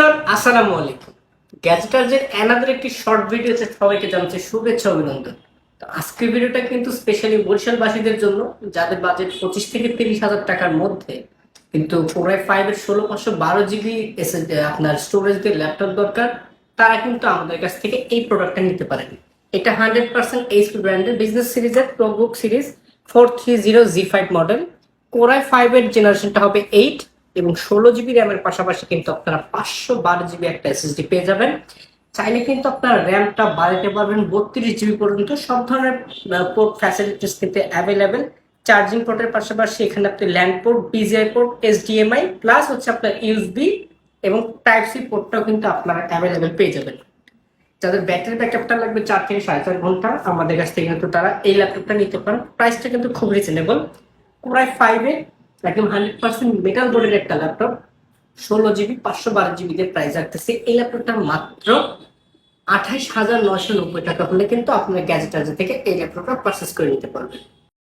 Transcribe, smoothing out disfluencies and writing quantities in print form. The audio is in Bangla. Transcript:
এভরিওয়ান, আসসালামু আলাইকুম। গ্যাজেটার্সের অ্যানাদার একটি শর্ট ভিডিওতে সবাইকে জানাচ্ছি শুভেচ্ছা অভিনন্দন। তো আজকের ভিডিওটা কিন্তু স্পেশালি বরিশালবাসীদের জন্য, যাদের বাজেট 25 থেকে 30 হাজার টাকার মধ্যে, কিন্তু কোরাই 5-এর 16/512 GB আপনার স্টোরেজ দিয়ে ল্যাপটপ দরকার, তারা কিন্তু আমাদের কাছ থেকে এই প্রোডাক্টটা নিতে পারেন। এটা 100% এইচপি ব্র্যান্ডের বিজনেস সিরিজের ProBook series 430 G5 model. Core i 5-এর জেনারেশনটা হবে 8 এবং 16 GB র্যামের পাশাপাশি কিন্তু আপনারা 512 GB একটা এসএসডি পেয়ে যাবেন। চাইলে কিন্তু আপনারা র্যামটা বাড়াতে পারবেন 32 GB পর্যন্ত। সব ধরনের পোর্ট ফ্যাসিলিটিস কিন্তু অ্যাভেলেবেল। চার্জিং পোর্টের পাশাপাশি এখানে আপনি land port, PGI port, HDMI plus হচ্ছে আপনার ইউএসবি এবং টাইপ সি পোর্টটাও কিন্তু আপনারা অ্যাভেলেবেল পেয়ে যাবেন। যাদের ব্যাটারি ব্যাকআপটা লাগবে 4 থেকে 4.5 ঘন্টা, আমাদের কাছ থেকে কিন্তু তারা এই ল্যাপটপটা নিতে পারেন। প্রাইসটা কিন্তু খুব রিজনেবল। কোরাই 5-এ একদম 100% মেটাল বোর্ডের একটা ল্যাপটপ, 16 GB 512 GB দিয়ে প্রাইস রাখতেছে। এই ল্যাপটপটা মাত্র 28,990 টাকা হলে কিন্তু আপনার গ্যাজেটার্স থেকে এই ল্যাপটপটা পারচেস করে নিতে পারবেন।